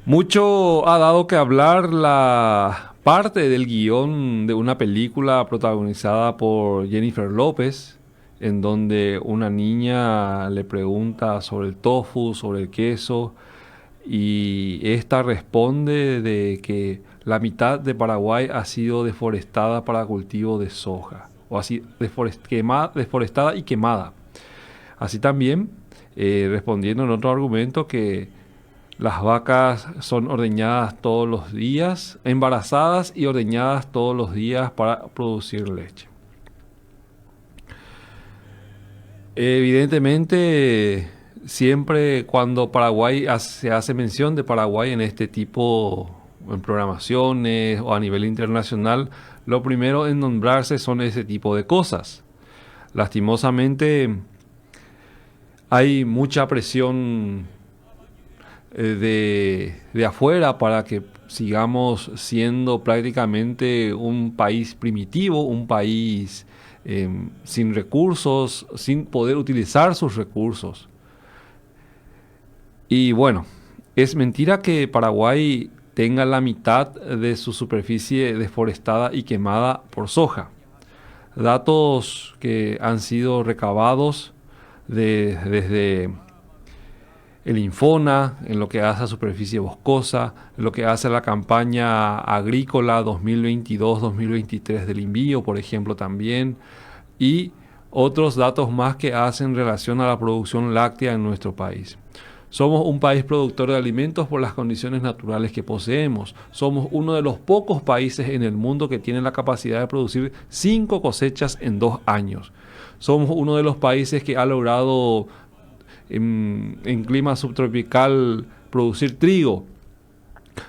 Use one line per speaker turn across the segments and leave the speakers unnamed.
Mucho ha dado que hablar la parte del guión de una película protagonizada por Jennifer López, en donde una niña le pregunta sobre el tofu, sobre el queso, y esta responde de que la mitad de Paraguay ha sido deforestada para cultivo de soja, o así deforestada y quemada. Así también, respondiendo en otro argumento que las vacas son ordeñadas todos los días, embarazadas y ordeñadas todos los días para producir leche. Evidentemente, siempre cuando se hace mención de Paraguay en este tipo, en programaciones o a nivel internacional, lo primero en nombrarse son ese tipo de cosas. Lastimosamente, hay mucha presión de afuera para que sigamos siendo prácticamente un país primitivo, un país sin recursos, sin poder utilizar sus recursos. Y bueno, es mentira que Paraguay tenga la mitad de su superficie deforestada y quemada por soja. Datos que han sido recabados desde el Infona, en lo que hace a superficie boscosa, en lo que hace a la campaña agrícola 2022-2023 del INVIO, por ejemplo, también, y otros datos más que hacen relación a la producción láctea en nuestro país. Somos un país productor de alimentos por las condiciones naturales que poseemos. Somos uno de los pocos países en el mundo que tienen la capacidad de producir 5 cosechas en 2 años. Somos uno de los países que ha logrado en clima subtropical producir trigo.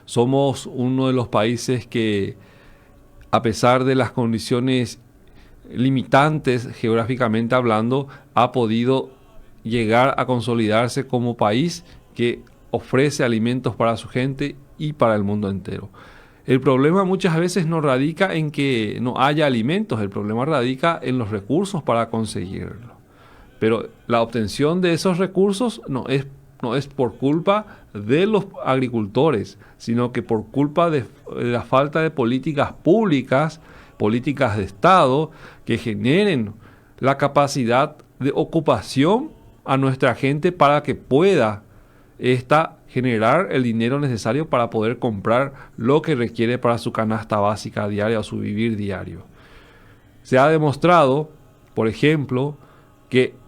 Somos uno de los países que, a pesar de las condiciones limitantes geográficamente hablando, ha podido llegar a consolidarse como país que ofrece alimentos para su gente y para el mundo entero. El problema muchas veces no radica en que no haya alimentos, el problema radica en los recursos para conseguirlo. Pero la obtención de esos recursos no es por culpa de los agricultores, sino que por culpa de la falta de políticas públicas, políticas de Estado, que generen la capacidad de ocupación a nuestra gente para que pueda generar el dinero necesario para poder comprar lo que requiere para su canasta básica diaria o su vivir diario. Se ha demostrado, por ejemplo, que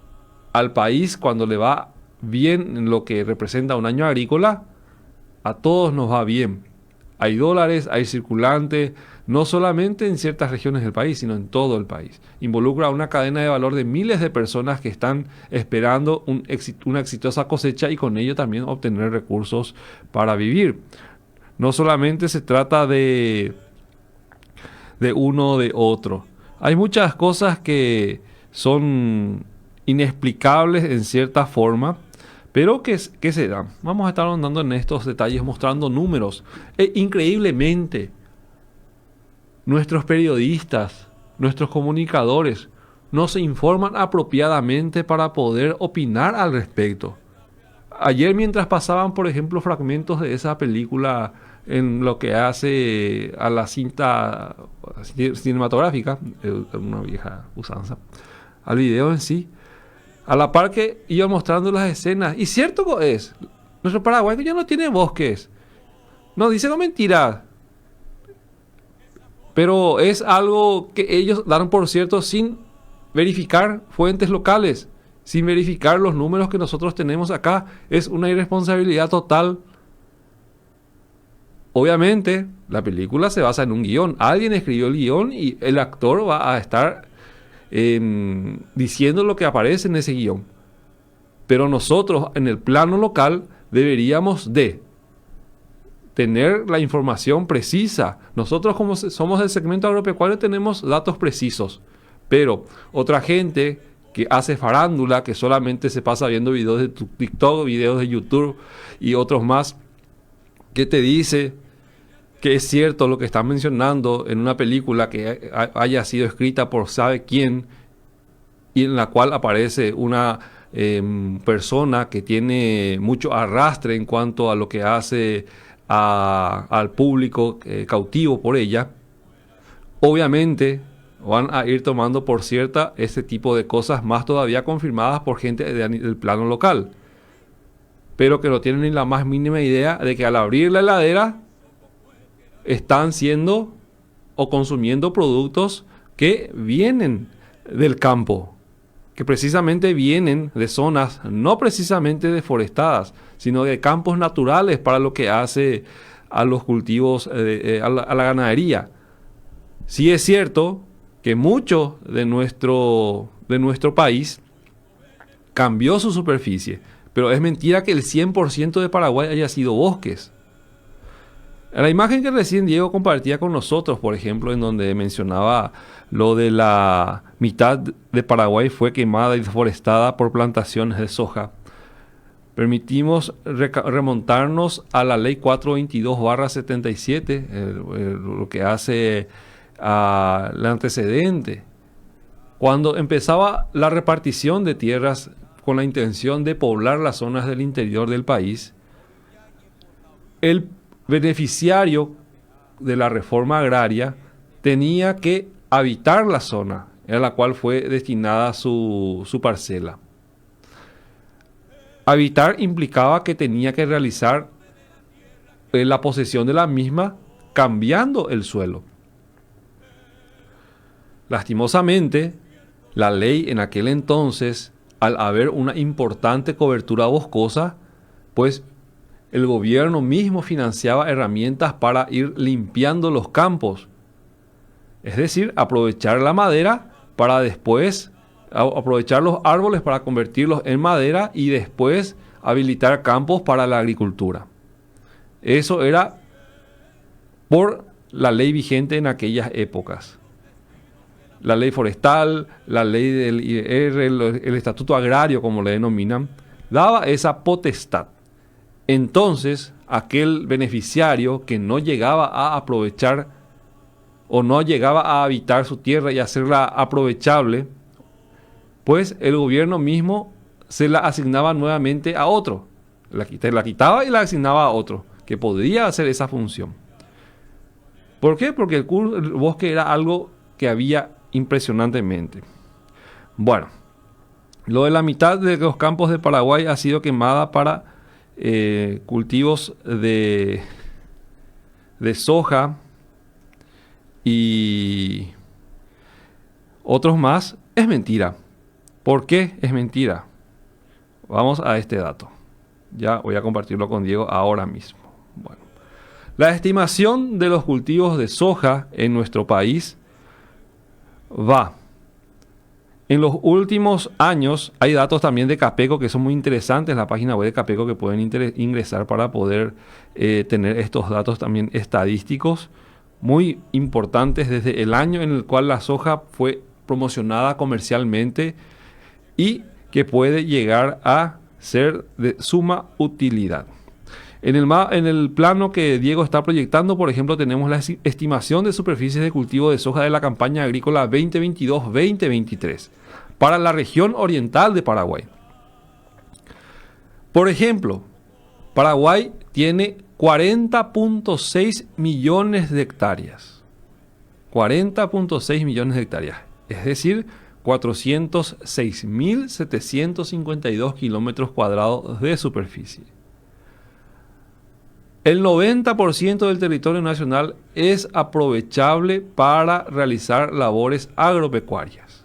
al país, cuando le va bien en lo que representa un año agrícola, a todos nos va bien. Hay dólares, hay circulante, no solamente en ciertas regiones del país, sino en todo el país. Involucra una cadena de valor de miles de personas que están esperando una exitosa cosecha y con ello también obtener recursos para vivir. No solamente se trata de uno o de otro. Hay muchas cosas que son inexplicables en cierta forma, pero que se dan. Vamos a estar andando en estos detalles mostrando números. Increíblemente, nuestros periodistas, nuestros comunicadores, no se informan apropiadamente para poder opinar al respecto. Ayer, mientras pasaban, por ejemplo, fragmentos de esa película en lo que hace a la cinta cinematográfica, una vieja usanza, al video en sí, a la par que iba mostrando las escenas. Y cierto es, nuestro Paraguay ya no tiene bosques. No, dice no mentira. Pero es algo que ellos dan por cierto sin verificar fuentes locales, sin verificar los números que nosotros tenemos acá. Es una irresponsabilidad total. Obviamente, la película se basa en un guión. Alguien escribió el guión y el actor va a estar diciendo lo que aparece en ese guión. Pero nosotros en el plano local deberíamos de tener la información precisa. Nosotros, como somos del segmento agropecuario, tenemos datos precisos, pero otra gente que hace farándula, que solamente se pasa viendo videos de TikTok, videos de YouTube y otros más, que te dice que es cierto lo que están mencionando en una película que haya sido escrita por sabe quién y en la cual aparece una persona que tiene mucho arrastre en cuanto a lo que hace al público cautivo por ella, obviamente van a ir tomando por cierta ese tipo de cosas más todavía confirmadas por gente del plano local, pero que no tienen ni la más mínima idea de que al abrir la heladera están siendo o consumiendo productos que vienen del campo, que precisamente vienen de zonas no precisamente deforestadas, sino de campos naturales para lo que hace a los cultivos, a la ganadería. Sí es cierto que mucho de nuestro país cambió su superficie, pero es mentira que el 100% de Paraguay haya sido bosques. La imagen que recién Diego compartía con nosotros, por ejemplo, en donde mencionaba lo de la mitad de Paraguay fue quemada y deforestada por plantaciones de soja, permitimos remontarnos a la ley 422/77, lo que hace el antecedente. Cuando empezaba la repartición de tierras con la intención de poblar las zonas del interior del país, el beneficiario de la reforma agraria tenía que habitar la zona a la cual fue destinada su parcela. Habitar implicaba que tenía que realizar la posesión de la misma cambiando el suelo. Lastimosamente, la ley en aquel entonces, al haber una importante cobertura boscosa, pues el gobierno mismo financiaba herramientas para ir limpiando los campos. Es decir, aprovechar la madera para después aprovechar los árboles para convertirlos en madera y después habilitar campos para la agricultura. Eso era por la ley vigente en aquellas épocas. La ley forestal, la ley del IR, el estatuto agrario, como le denominan, daba esa potestad. Entonces, aquel beneficiario que no llegaba a aprovechar o no llegaba a habitar su tierra y hacerla aprovechable, pues el gobierno mismo se la asignaba nuevamente a otro. La quitaba y la asignaba a otro, que podría hacer esa función. ¿Por qué? Porque el bosque era algo que había impresionantemente. Bueno, lo de la mitad de los campos de Paraguay ha sido quemada para cultivos de soja y otros más. Es mentira. ¿Por qué es mentira? Vamos a este dato. Ya voy a compartirlo con Diego ahora mismo. Bueno, la estimación de los cultivos de soja en nuestro país va. En los últimos años hay datos también de Capeco que son muy interesantes en la página web de Capeco que pueden ingresar para poder tener estos datos también estadísticos muy importantes desde el año en el cual la soja fue promocionada comercialmente y que puede llegar a ser de suma utilidad. En el plano que Diego está proyectando, por ejemplo, tenemos la estimación de superficies de cultivo de soja de la campaña agrícola 2022-2023 para la región oriental de Paraguay. Por ejemplo, Paraguay tiene 40.6 millones de hectáreas. 40.6 millones de hectáreas. Es decir, 406.752 kilómetros cuadrados de superficie. El 90% del territorio nacional es aprovechable para realizar labores agropecuarias.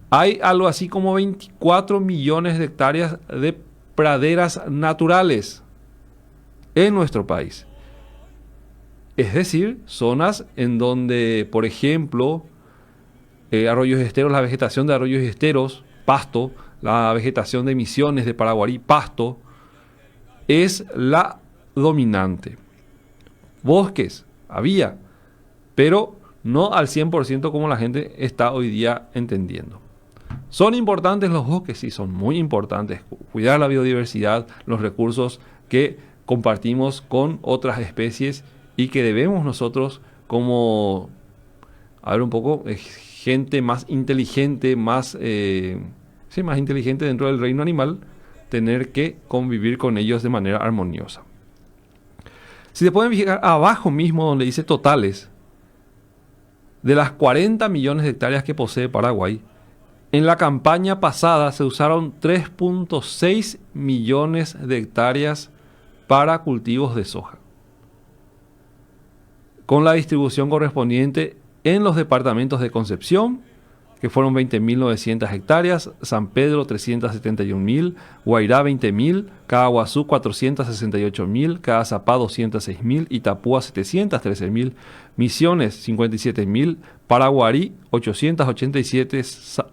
Hay algo así como 24 millones de hectáreas de praderas naturales en nuestro país. Es decir, zonas en donde, por ejemplo, arroyos y esteros, la vegetación de arroyos y esteros, pasto, la vegetación de Misiones, de Paraguarí, pasto, es la dominante. Bosques había, pero no al 100% como la gente está hoy día entendiendo. ¿Son importantes los bosques? Sí, son muy importantes. Cuidar la biodiversidad, los recursos que compartimos con otras especies y que debemos nosotros como, a ver un poco, gente más inteligente, más inteligente dentro del reino animal, tener que convivir con ellos de manera armoniosa. Si se pueden fijar abajo mismo donde dice totales, de las 40 millones de hectáreas que posee Paraguay, en la campaña pasada se usaron 3.6 millones de hectáreas para cultivos de soja, con la distribución correspondiente en los departamentos de Concepción, que fueron 20.900 hectáreas, San Pedro 371.000, Guairá 20.000, Caaguazú 468.000, Caazapá 206.000, Itapúa 713.000, Misiones 57.000, Paraguarí 887,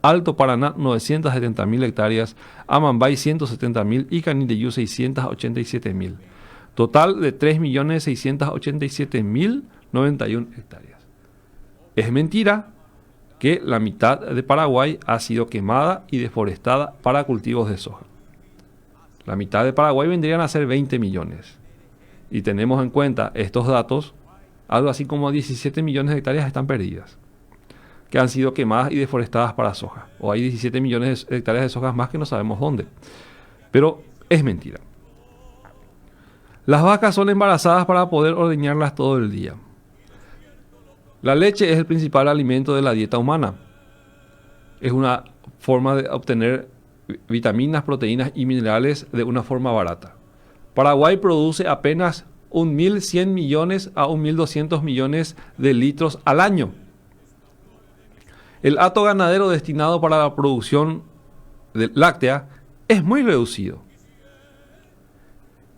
Alto Paraná 970.000 hectáreas, Amambay 170.000 y Canindeyú 687.000. Total de 3.687.091 hectáreas. Es mentira que la mitad de Paraguay ha sido quemada y deforestada para cultivos de soja. La mitad de Paraguay vendrían a ser 20 millones. Y tenemos en cuenta estos datos, algo así como 17 millones de hectáreas están perdidas, que han sido quemadas y deforestadas para soja. O hay 17 millones de hectáreas de soja más que no sabemos dónde. Pero es mentira. Las vacas son embarazadas para poder ordeñarlas todo el día. La leche es el principal alimento de la dieta humana. Es una forma de obtener vitaminas, proteínas y minerales de una forma barata. Paraguay produce apenas 1.100 millones a 1.200 millones de litros al año. El hato ganadero destinado para la producción láctea es muy reducido.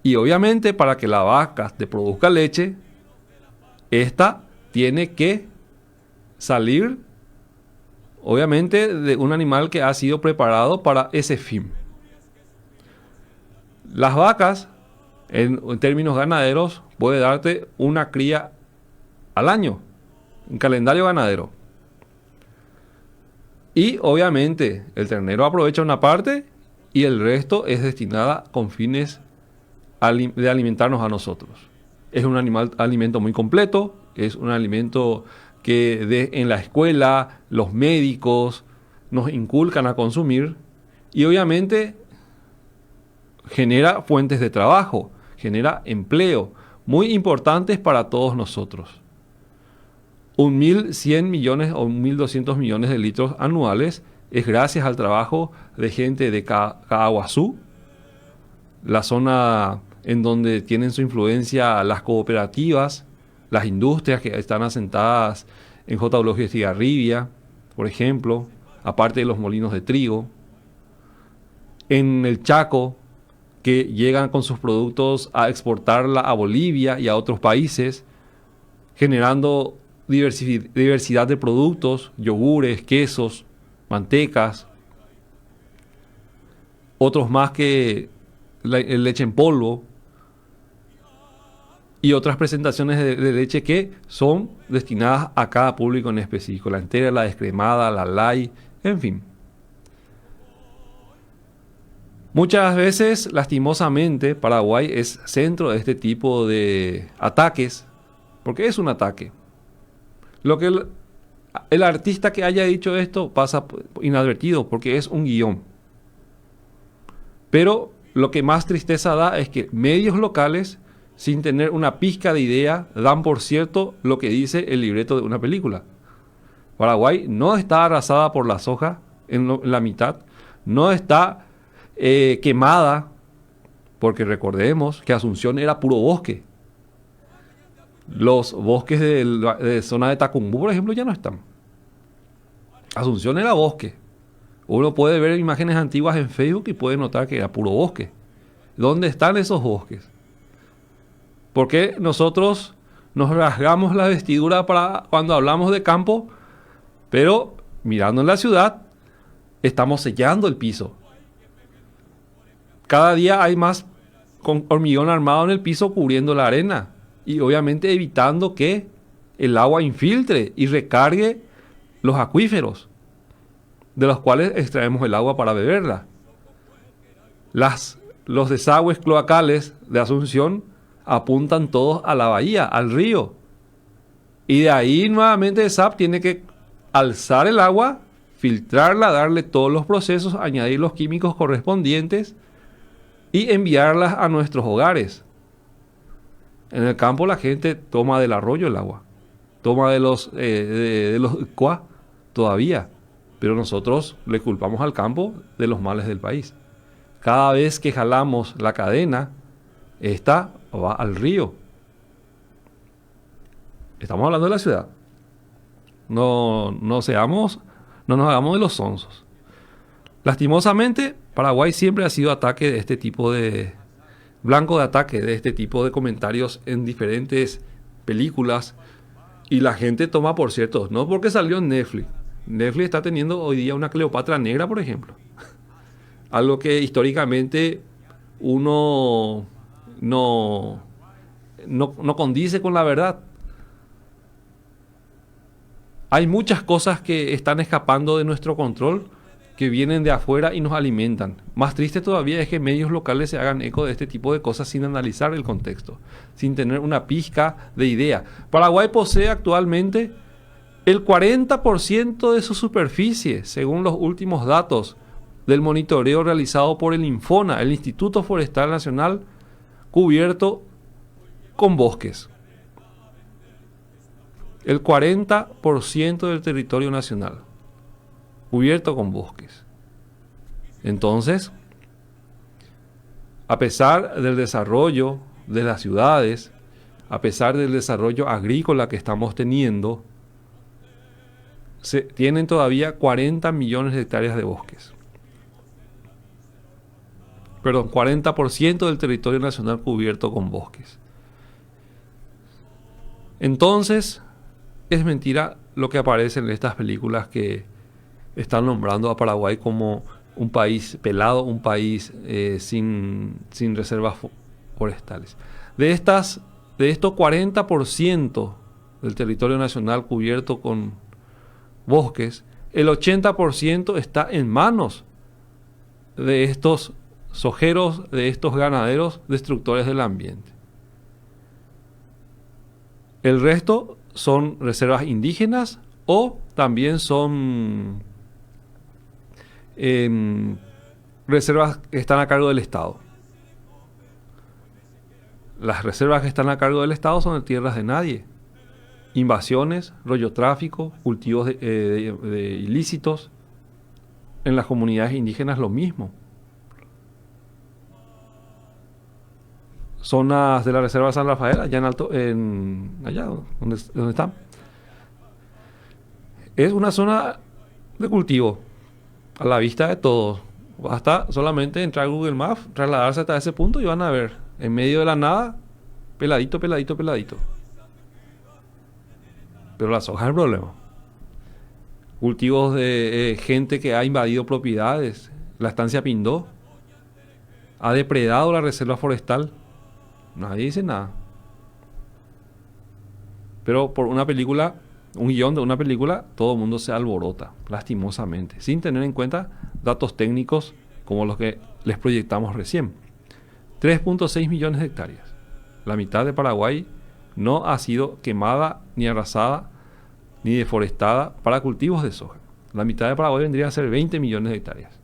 Y obviamente para que la vaca te produzca leche, esta tiene que salir, obviamente, de un animal que ha sido preparado para ese fin. Las vacas, en términos ganaderos, puede darte una cría al año, en calendario ganadero. Y obviamente el ternero aprovecha una parte y el resto es destinada con fines de alimentarnos a nosotros. Es un alimento muy completo. Es un alimento que en la escuela los médicos nos inculcan a consumir y obviamente genera fuentes de trabajo, genera empleo muy importantes para todos nosotros. 1.100 millones o 1.200 millones de litros anuales es gracias al trabajo de gente de Caaguazú, la zona en donde tienen su influencia las cooperativas, las industrias que están asentadas en J. Eulogio Estigarribia, por ejemplo, aparte de los molinos de trigo. En el Chaco, que llegan con sus productos a exportarla a Bolivia y a otros países, generando diversidad de productos, yogures, quesos, mantecas, otros más que leche en polvo, y otras presentaciones de leche que son destinadas a cada público en específico. La entera, la descremada, la light, en fin. Muchas veces, lastimosamente, Paraguay es centro de este tipo de ataques, porque es un ataque. Lo que el artista que haya dicho esto pasa inadvertido, porque es un guión. Pero lo que más tristeza da es que medios locales, sin tener una pizca de idea, dan por cierto lo que dice el libreto de una película. Paraguay no está arrasada por la soja en la mitad, no está quemada, porque recordemos que Asunción era puro bosque. Los bosques de zona de Tacumbú, por ejemplo, ya no están. Asunción era bosque. Uno puede ver imágenes antiguas en Facebook y puede notar que era puro bosque. ¿Dónde están esos bosques? Porque nosotros nos rasgamos la vestidura para cuando hablamos de campo, pero mirando en la ciudad, estamos sellando el piso. Cada día hay más con hormigón armado en el piso cubriendo la arena y obviamente evitando que el agua infiltre y recargue los acuíferos, de los cuales extraemos el agua para beberla. Los desagües cloacales de Asunción apuntan todos a la bahía, al río. Y de ahí nuevamente el SAP tiene que alzar el agua, filtrarla, darle todos los procesos, añadir los químicos correspondientes y enviarlas a nuestros hogares. En el campo la gente toma del arroyo el agua, toma de los cuá todavía, pero nosotros le culpamos al campo de los males del país. Cada vez que jalamos la cadena, esta va al río. Estamos hablando de la ciudad. No nos hagamos de los sonsos. Lastimosamente, Paraguay siempre ha sido ataque de este tipo de blanco de ataque de este tipo de comentarios en diferentes películas, y la gente toma por cierto, no porque salió en Netflix. Netflix está teniendo hoy día una Cleopatra negra, por ejemplo. Algo que históricamente uno no condice con la verdad. Hay muchas cosas que están escapando de nuestro control, que vienen de afuera y nos alimentan. Más triste todavía es que medios locales se hagan eco de este tipo de cosas sin analizar el contexto, sin tener una pizca de idea. Paraguay posee actualmente el 40% de su superficie, según los últimos datos del monitoreo realizado por el INFONA, el Instituto Forestal Nacional, cubierto con bosques. El 40% del territorio nacional cubierto con bosques. Entonces, a pesar del desarrollo de las ciudades, a pesar del desarrollo agrícola que estamos teniendo, se tienen todavía 40 millones de hectáreas de bosques. Perdón, 40% del territorio nacional cubierto con bosques. Entonces, es mentira lo que aparece en estas películas que están nombrando a Paraguay como un país pelado, un país sin reservas forestales. De estos 40% del territorio nacional cubierto con bosques, el 80% está en manos de estos sojeros, de estos ganaderos destructores del ambiente. El resto son reservas indígenas o también son reservas que están a cargo del Estado. Las reservas que están a cargo del Estado son de tierras de nadie. Invasiones, rollotráfico, cultivos de ilícitos. En las comunidades indígenas lo mismo. Zonas de la Reserva San Rafael, allá allá donde están. Es una zona de cultivo, a la vista de todos. Basta solamente entrar a Google Maps, trasladarse hasta ese punto y van a ver, en medio de la nada, peladito, peladito, peladito. Pero la soja es el problema. Cultivos de gente que ha invadido propiedades. La estancia Pindó ha depredado la reserva forestal. Nadie dice nada. Pero por una película, un guión de una película, todo el mundo se alborota, lastimosamente, sin tener en cuenta datos técnicos como los que les proyectamos recién. 3.6 millones de hectáreas. La mitad de Paraguay no ha sido quemada, ni arrasada, ni deforestada para cultivos de soja. La mitad de Paraguay vendría a ser 20 millones de hectáreas.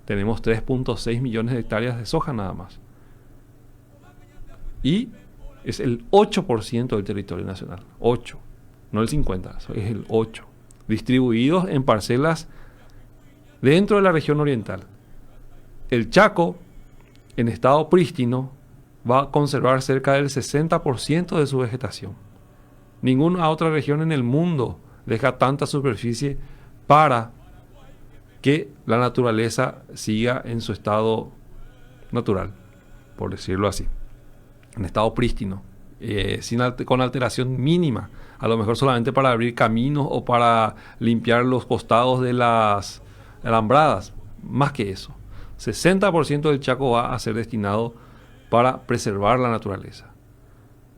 Tenemos 3.6 millones de hectáreas de soja nada más. Y es el 8% del territorio nacional. 8, no el 50, es el 8. Distribuidos en parcelas dentro de la región oriental. El Chaco, en estado prístino, va a conservar cerca del 60% de su vegetación. Ninguna otra región en el mundo deja tanta superficie para que la naturaleza siga en su estado natural, por decirlo así. En estado prístino, con alteración mínima, a lo mejor solamente para abrir caminos o para limpiar los costados de las alambradas. Más que eso, 60% del Chaco va a ser destinado para preservar la naturaleza.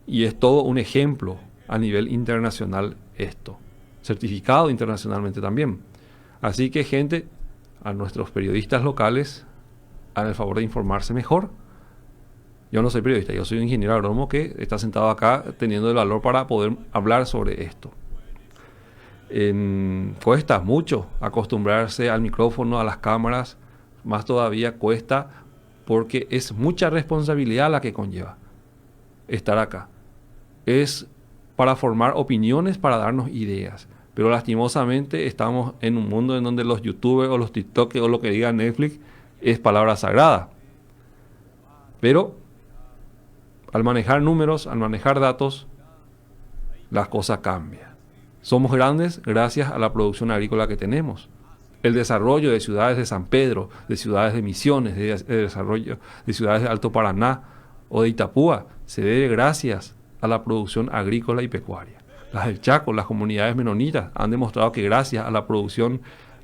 Y es todo un ejemplo a nivel internacional esto, certificado internacionalmente también. Así que, gente, a nuestros periodistas locales, hagan el favor de informarse mejor. Yo no soy periodista, yo soy un ingeniero agrónomo que está sentado acá teniendo el valor para poder hablar sobre esto. Cuesta mucho acostumbrarse al micrófono, a las cámaras, más todavía cuesta porque es mucha responsabilidad la que conlleva estar acá. Es para formar opiniones, para darnos ideas. Pero lastimosamente estamos en un mundo en donde los youtubers o los tiktokers o lo que diga Netflix es palabra sagrada. Pero al manejar números, al manejar datos, las cosas cambian. Somos grandes gracias a la producción agrícola que tenemos. El desarrollo de ciudades de San Pedro, de ciudades de Misiones, de desarrollo de ciudades de Alto Paraná o de Itapúa, se debe gracias a la producción agrícola y pecuaria. Las del Chaco, las comunidades menonitas, han demostrado que gracias a la producción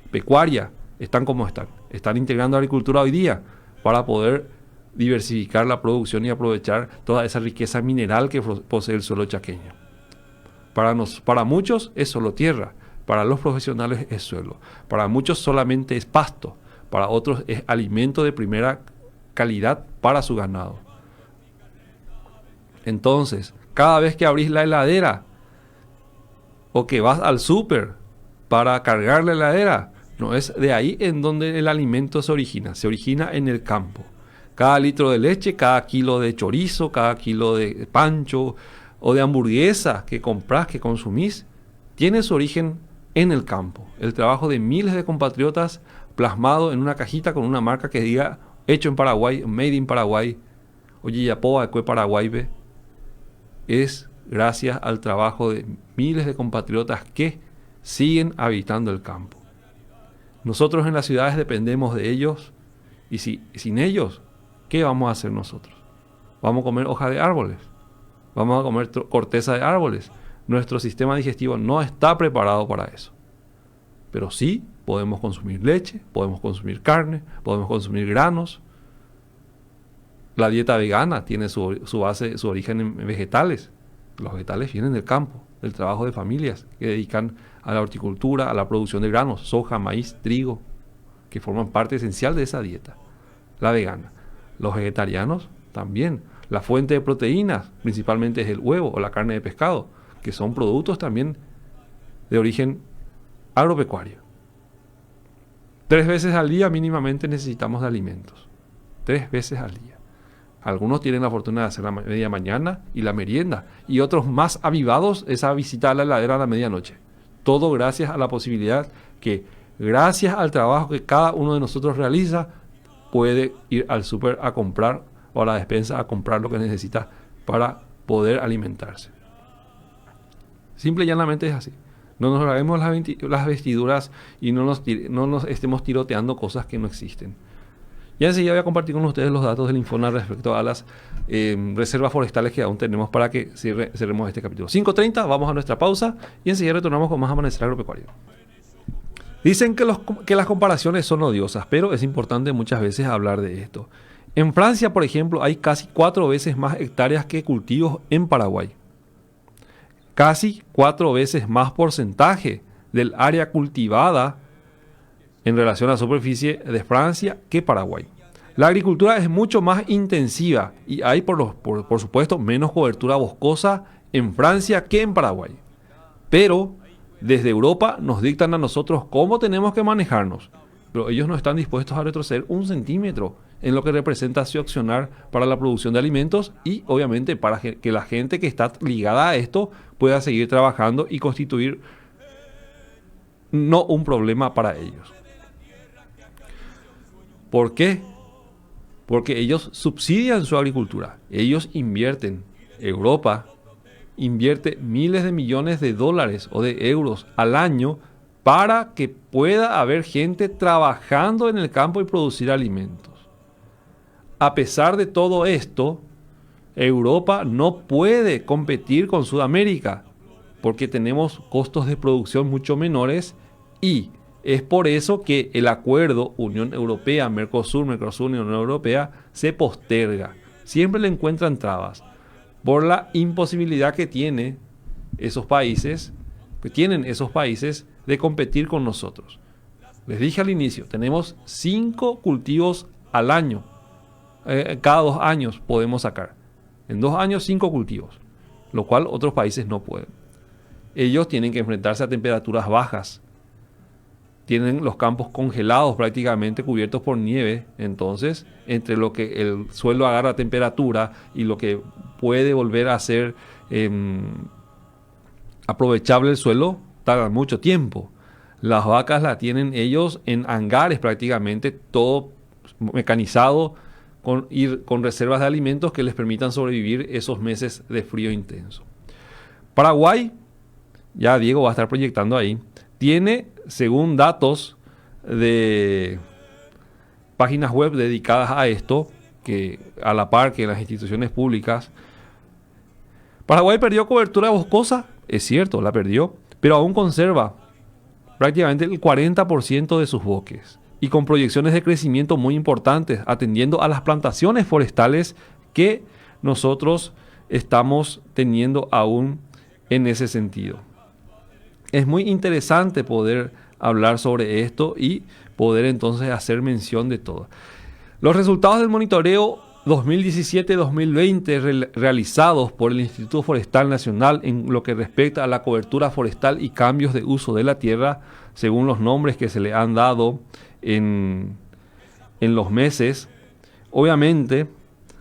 pecuaria están como están. Están integrando agricultura hoy día para poder diversificar la producción y aprovechar toda esa riqueza mineral que posee el suelo chaqueño. Para muchos es solo tierra, para los profesionales es suelo, para muchos solamente es pasto, para otros es alimento de primera calidad para su ganado. Entonces, cada vez que abrís la heladera o que vas al súper para cargar la heladera, no es de ahí en donde el alimento se origina en el campo. Cada litro de leche, cada kilo de chorizo, cada kilo de pancho o de hamburguesa que compras, que consumís, tiene su origen en el campo. El trabajo de miles de compatriotas plasmado en una cajita con una marca que diga hecho en Paraguay, made in Paraguay, oye, yapoa, ecue Paraguay, es gracias al trabajo de miles de compatriotas que siguen habitando el campo. Nosotros en las ciudades dependemos de ellos y sin ellos, ¿qué vamos a hacer nosotros? Vamos a comer hojas de árboles, vamos a comer corteza de árboles. Nuestro sistema digestivo no está preparado para eso. Pero sí podemos consumir leche, podemos consumir carne, podemos consumir granos. La dieta vegana tiene su base, su origen en vegetales. Los vegetales vienen del campo, del trabajo de familias que dedican a la horticultura, a la producción de granos, soja, maíz, trigo, que forman parte esencial de esa dieta, la vegana. Los vegetarianos también. La fuente de proteínas principalmente es el huevo o la carne de pescado, que son productos también de origen agropecuario. 3 veces al día mínimamente necesitamos de alimentos. 3 veces al día. Algunos tienen la fortuna de hacer la media mañana y la merienda, y otros más avivados esa visita a la heladera a la medianoche. Todo gracias a la posibilidad que, gracias al trabajo que cada uno de nosotros realiza, puede ir al súper a comprar o a la despensa a comprar lo que necesita para poder alimentarse. Simple y llanamente es así. No nos hagamos las vestiduras y no nos estemos tiroteando cosas que no existen. Ya enseguida voy a compartir con ustedes los datos del Infona respecto a las reservas forestales que aún tenemos para que cerremos este capítulo. 5:30, vamos a nuestra pausa y enseguida retornamos con más Amanecer Agropecuario. Dicen que las comparaciones son odiosas, pero es importante muchas veces hablar de esto. En Francia, por ejemplo, hay casi 4 veces más hectáreas que cultivos en Paraguay. Casi 4 veces más porcentaje del área cultivada en relación a la superficie de Francia que Paraguay. La agricultura es mucho más intensiva y hay, por supuesto, menos cobertura boscosa en Francia que en Paraguay. Pero desde Europa nos dictan a nosotros cómo tenemos que manejarnos. Pero ellos no están dispuestos a retroceder 1 centímetro en lo que representa su accionar para la producción de alimentos y obviamente para que la gente que está ligada a esto pueda seguir trabajando y constituir no un problema para ellos. ¿Por qué? Porque ellos subsidian su agricultura, ellos invierten. Europa invierte miles de millones de dólares o de euros al año para que pueda haber gente trabajando en el campo y producir alimentos. A pesar de todo esto, Europa no puede competir con Sudamérica porque tenemos costos de producción mucho menores y es por eso que el acuerdo Unión Europea, Mercosur, Unión Europea se posterga. Siempre le encuentran trabas por la imposibilidad que tienen esos países de competir con nosotros. Les dije al inicio, tenemos 5 cultivos al año. Cada 2 años podemos sacar. En 2 años 5 cultivos, lo cual otros países no pueden. Ellos tienen que enfrentarse a temperaturas bajas. tienen los campos congelados, prácticamente cubiertos por nieve. Entonces, entre lo que el suelo agarra temperatura y lo que puede volver a ser aprovechable el suelo, tarda mucho tiempo. Las vacas la tienen ellos en hangares prácticamente, todo mecanizado, con reservas de alimentos que les permitan sobrevivir esos meses de frío intenso. Paraguay, ya Diego va a estar proyectando ahí, tiene, según datos de páginas web dedicadas a esto, que a la par que las instituciones públicas, Paraguay perdió cobertura boscosa, es cierto, la perdió, pero aún conserva prácticamente el 40% de sus bosques y con proyecciones de crecimiento muy importantes, atendiendo a las plantaciones forestales que nosotros estamos teniendo aún en ese sentido. Es muy interesante poder hablar sobre esto y poder entonces hacer mención de todo. Los resultados del monitoreo 2017-2020 realizados por el Instituto Forestal Nacional en lo que respecta a la cobertura forestal y cambios de uso de la tierra, según los nombres que se le han dado en los meses, obviamente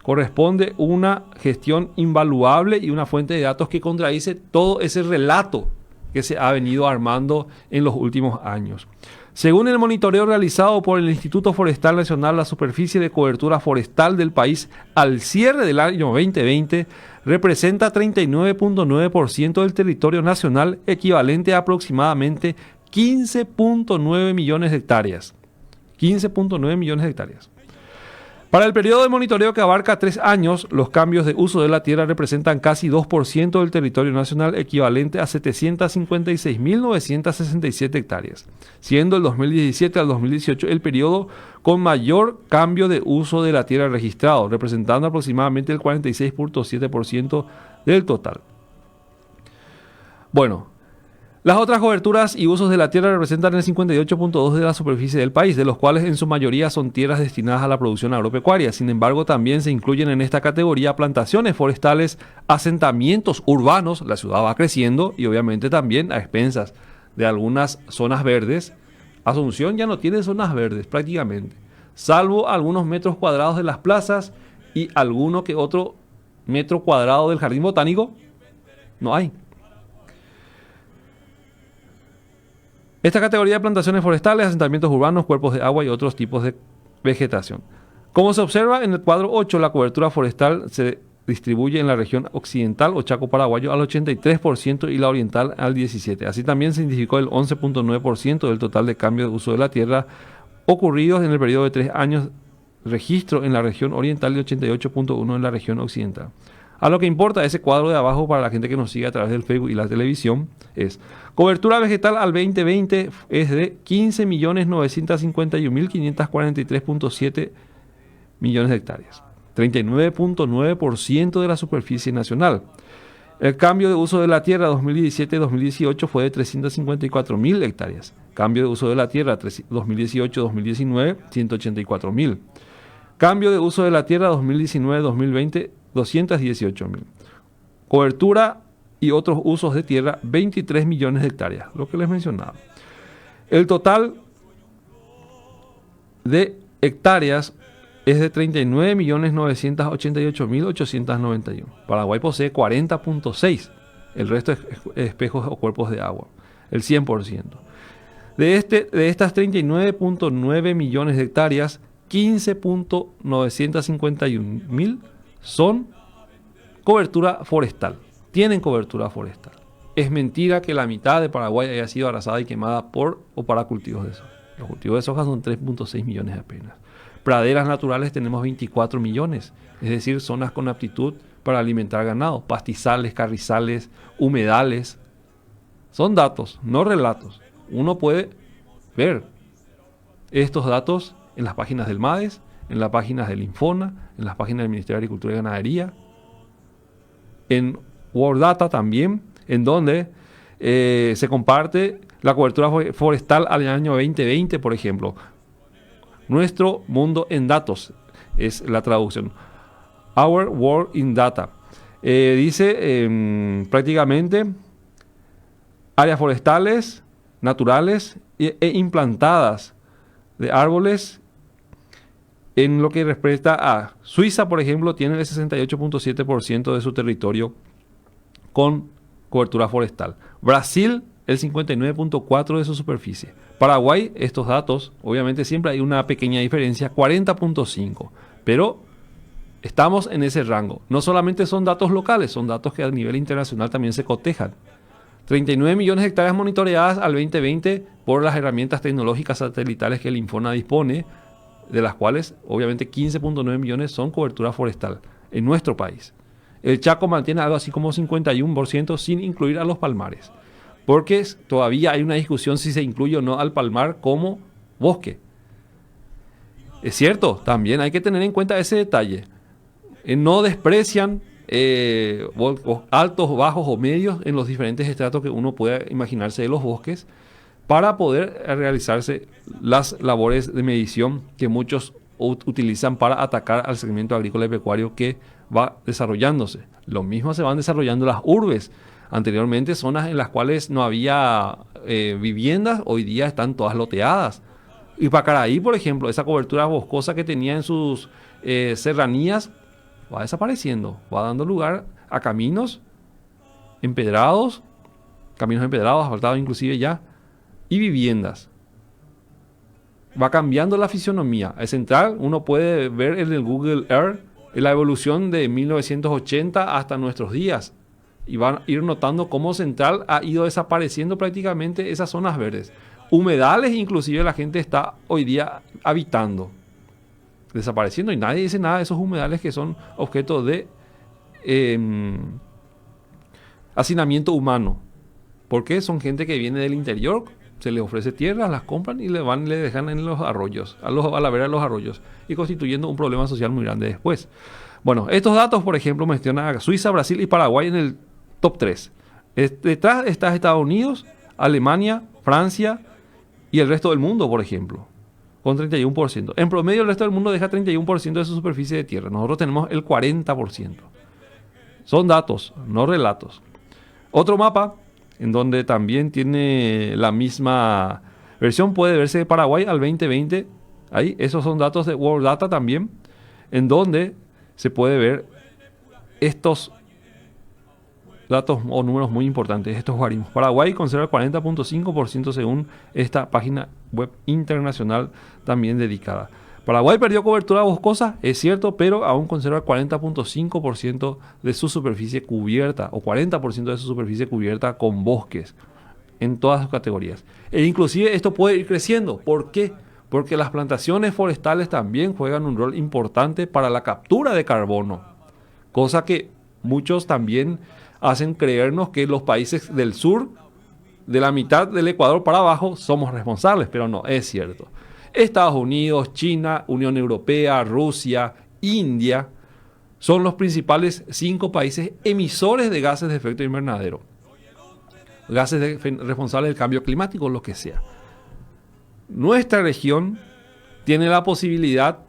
corresponde una gestión invaluable y una fuente de datos que contradice todo ese relato que se ha venido armando en los últimos años. Según el monitoreo realizado por el Instituto Forestal Nacional, la superficie de cobertura forestal del país al cierre del año 2020 representa 39.9% del territorio nacional, equivalente a aproximadamente 15.9 millones de hectáreas. 15.9 millones de hectáreas. Para el periodo de monitoreo que abarca 3 años, los cambios de uso de la tierra representan casi 2% del territorio nacional, equivalente a 756.967 hectáreas, siendo el 2017 al 2018 el periodo con mayor cambio de uso de la tierra registrado, representando aproximadamente el 46.7% del total. Bueno, las otras coberturas y usos de la tierra representan el 58.2% de la superficie del país, de los cuales en su mayoría son tierras destinadas a la producción agropecuaria. Sin embargo, también se incluyen en esta categoría plantaciones forestales, asentamientos urbanos, la ciudad va creciendo y obviamente también a expensas de algunas zonas verdes. Asunción ya no tiene zonas verdes prácticamente, salvo algunos metros cuadrados de las plazas y alguno que otro metro cuadrado del jardín botánico, no hay. Esta categoría de plantaciones forestales, asentamientos urbanos, cuerpos de agua y otros tipos de vegetación. Como se observa en el cuadro 8, la cobertura forestal se distribuye en la región occidental o Chaco paraguayo al 83% y la oriental al 17%. Así también se identificó el 11.9% del total de cambio de uso de la tierra ocurridos en el periodo de 3 años, registro en la región oriental y 88.1% en la región occidental. A lo que importa ese cuadro de abajo para la gente que nos sigue a través del Facebook y la televisión es cobertura vegetal al 2020 es de 15.951.543.7 millones de hectáreas, 39.9% de la superficie nacional. El cambio de uso de la tierra 2017-2018 fue de 354.000 hectáreas. Cambio de uso de la tierra 2018-2019, 184.000. Cambio de uso de la tierra 2019-2020, 218.000. Cobertura y otros usos de tierra, 23 millones de hectáreas, lo que les mencionaba. El total de hectáreas es de 39.988.891. Paraguay posee 40.6, el resto es espejos o cuerpos de agua, el 100%. De estas 39.9 millones de hectáreas, 15.951.000 son cobertura forestal, tienen cobertura forestal. Es mentira que la mitad de Paraguay haya sido arrasada y quemada por o para cultivos de soja. Los cultivos de soja son 3.6 millones apenas. Praderas naturales tenemos 24 millones, es decir, zonas con aptitud para alimentar ganado, pastizales, carrizales, humedales. Son datos, no relatos. Uno puede ver estos datos en las páginas del MADES, en las páginas del Infona, en las páginas del Ministerio de Agricultura y Ganadería, en World Data también, en donde se comparte la cobertura forestal al año 2020, por ejemplo. Nuestro mundo en datos es la traducción. Our World in Data. Dice prácticamente áreas forestales naturales e implantadas de árboles en lo que respecta a Suiza, por ejemplo, tiene el 68.7% de su territorio con cobertura forestal. Brasil, el 59.4% de su superficie. Paraguay, estos datos, obviamente siempre hay una pequeña diferencia, 40.5%. Pero estamos en ese rango. No solamente son datos locales, son datos que a nivel internacional también se cotejan. 39 millones de hectáreas monitoreadas al 2020 por las herramientas tecnológicas satelitales que el Infona dispone, de las cuales obviamente 15.9 millones son cobertura forestal en nuestro país. El Chaco mantiene algo así como 51% sin incluir a los palmares, porque todavía hay una discusión si se incluye o no al palmar como bosque. Es cierto, también hay que tener en cuenta ese detalle. No desprecian altos, bajos o medios en los diferentes estratos que uno pueda imaginarse de los bosques para poder realizarse las labores de medición que muchos utilizan para atacar al segmento agrícola y pecuario que va desarrollándose. Lo mismo se van desarrollando las urbes. Anteriormente zonas en las cuales no había viviendas, hoy día están todas loteadas. Y Pacaraí, por ejemplo, esa cobertura boscosa que tenía en sus serranías va desapareciendo, va dando lugar a caminos empedrados, asfaltados inclusive ya, y viviendas. Va cambiando la fisionomía. Al central uno puede ver en el Google Earth la evolución de 1980 hasta nuestros días. Y van a ir notando cómo central ha ido desapareciendo prácticamente esas zonas verdes. Humedales inclusive la gente está hoy día habitando, desapareciendo, y nadie dice nada de esos humedales que son objeto de hacinamiento humano. Porque son gente que viene del interior, se les ofrece tierras, las compran y le dejan en los arroyos, a la vera de los arroyos, y constituyendo un problema social muy grande después. Bueno, estos datos, por ejemplo, mencionan a Suiza, Brasil y Paraguay en el top 3. Detrás está Estados Unidos, Alemania, Francia y el resto del mundo, por ejemplo, con 31%. En promedio, el resto del mundo deja 31% de su superficie de tierra. Nosotros tenemos el 40%. Son datos, no relatos. Otro mapa, en donde también tiene la misma versión, puede verse de Paraguay al 2020. Ahí, esos son datos de World Data también, en donde se puede ver estos datos o números muy importantes, estos guarismos. Paraguay conserva el 40.5% según esta página web internacional también dedicada. Paraguay perdió cobertura boscosa, es cierto, pero aún conserva el 40.5% de su superficie cubierta, o 40% de su superficie cubierta con bosques en todas sus categorías. E inclusive esto puede ir creciendo. ¿Por qué? Porque las plantaciones forestales también juegan un rol importante para la captura de carbono, cosa que muchos también hacen creernos que los países del sur, de la mitad del Ecuador para abajo, somos responsables, pero no, es cierto. Estados Unidos, China, Unión Europea, Rusia, India son los principales 5 países emisores de gases de efecto invernadero, responsables del cambio climático, lo que sea. Nuestra región tiene la posibilidad,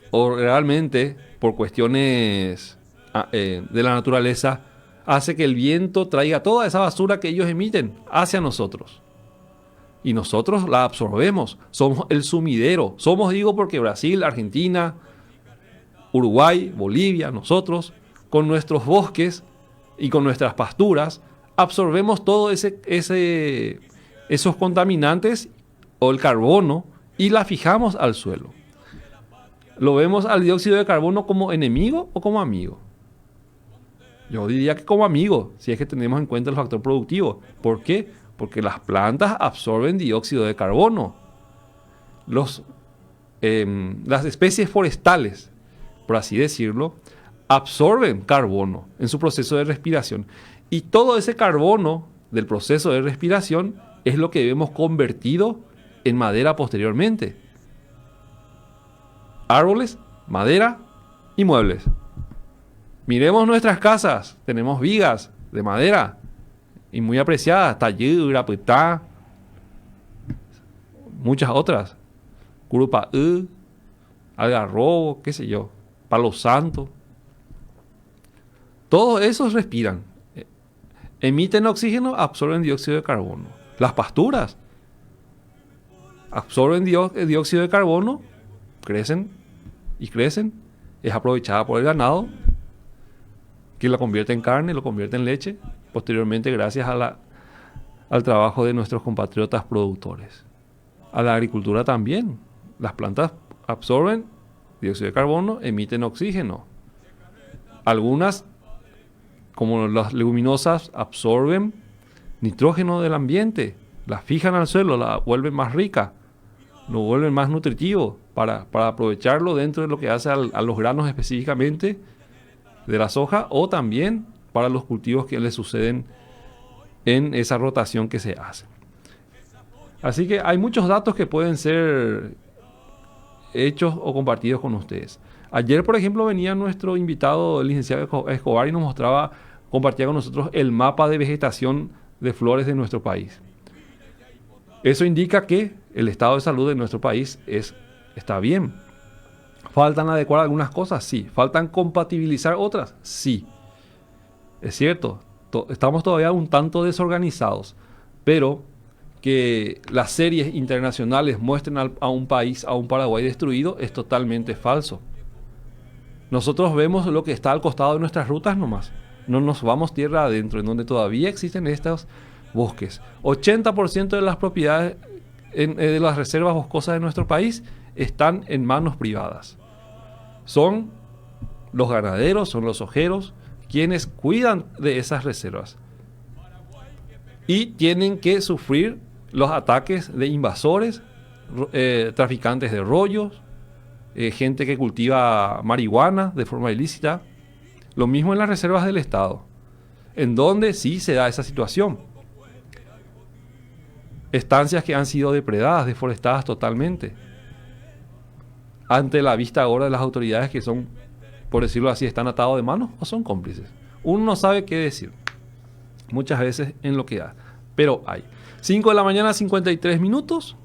o realmente por cuestiones de la naturaleza, hace que el viento traiga toda esa basura que ellos emiten hacia nosotros. Y nosotros la absorbemos. Somos el sumidero. Somos, digo, porque Brasil, Argentina, Uruguay, Bolivia, nosotros, con nuestros bosques y con nuestras pasturas, absorbemos todo esos contaminantes o el carbono y la fijamos al suelo. ¿Lo vemos al dióxido de carbono como enemigo o como amigo? Yo diría que como amigo, si es que tenemos en cuenta el factor productivo. ¿Por qué? Porque las plantas absorben dióxido de carbono. Las especies forestales, por así decirlo, absorben carbono en su proceso de respiración. Y todo ese carbono del proceso de respiración es lo que vemos convertido en madera posteriormente. Árboles, madera y muebles. Miremos nuestras casas, tenemos vigas de madera y muy apreciadas, tallú, uraputá, muchas otras, curupaú, algarrobo, qué sé yo, palo santo. Todos esos respiran, emiten oxígeno, absorben dióxido de carbono. Las pasturas absorben dióxido de carbono, crecen y crecen, es aprovechada por el ganado, que la convierte en carne, lo convierte en leche, posteriormente gracias al trabajo de nuestros compatriotas productores. A la agricultura también, las plantas absorben dióxido de carbono, emiten oxígeno. Algunas, como las leguminosas, absorben nitrógeno del ambiente, la fijan al suelo, la vuelven más rica, lo vuelven más nutritivo para aprovecharlo dentro de lo que hace a los granos específicamente de la soja, o también para los cultivos que le suceden en esa rotación que se hace. Así que hay muchos datos que pueden ser hechos o compartidos con ustedes. Ayer, por ejemplo, venía nuestro invitado, el licenciado Escobar, y nos mostraba, compartía con nosotros el mapa de vegetación de flores de nuestro país. Eso indica que el estado de salud de nuestro país está bien. ¿Faltan adecuar algunas cosas? Sí. ¿Faltan compatibilizar otras? Sí. Es cierto, estamos todavía un tanto desorganizados, pero que las series internacionales muestren a un país, a un Paraguay destruido, es totalmente falso. Nosotros vemos lo que está al costado de nuestras rutas nomás. No nos vamos tierra adentro, en donde todavía existen estos bosques. 80% de las propiedades de las reservas boscosas de nuestro país están en manos privadas. Son los ganaderos, son los ojeros, quienes cuidan de esas reservas. Y tienen que sufrir los ataques de invasores, traficantes de rollos, gente que cultiva marihuana de forma ilícita. Lo mismo en las reservas del Estado, en donde sí se da esa situación. Estancias que han sido depredadas, deforestadas totalmente, ante la vista ahora de las autoridades que son, por decirlo así, están atados de manos o son cómplices. Uno no sabe qué decir muchas veces en lo que da, pero hay. 5 de la mañana, 53 minutos.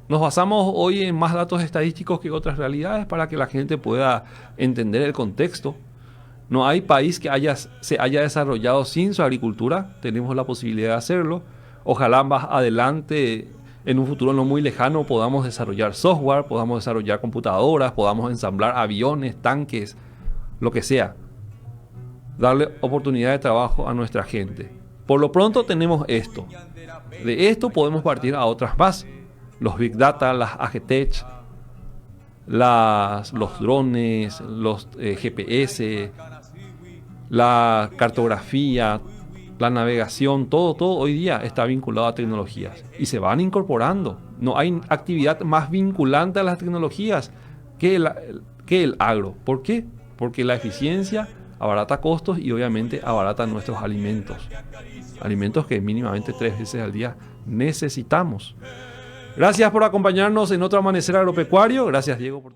Nos basamos hoy en más datos estadísticos que otras realidades para que la gente pueda entender el contexto. No hay país que se haya desarrollado sin su agricultura. Tenemos la posibilidad de hacerlo. Ojalá más adelante, en un futuro no muy lejano, podamos desarrollar software, podamos desarrollar computadoras, podamos ensamblar aviones, tanques, lo que sea. Darle oportunidad de trabajo a nuestra gente. Por lo pronto tenemos esto. De esto podemos partir a otras más. Los Big Data, las AGTech, los drones, los GPS, la cartografía, la navegación, todo hoy día está vinculado a tecnologías y se van incorporando. No hay actividad más vinculante a las tecnologías que el agro. ¿Por qué? Porque la eficiencia abarata costos y obviamente abarata nuestros alimentos. Alimentos que mínimamente 3 veces al día necesitamos. Gracias por acompañarnos en otro Amanecer Agropecuario. Gracias, Diego, por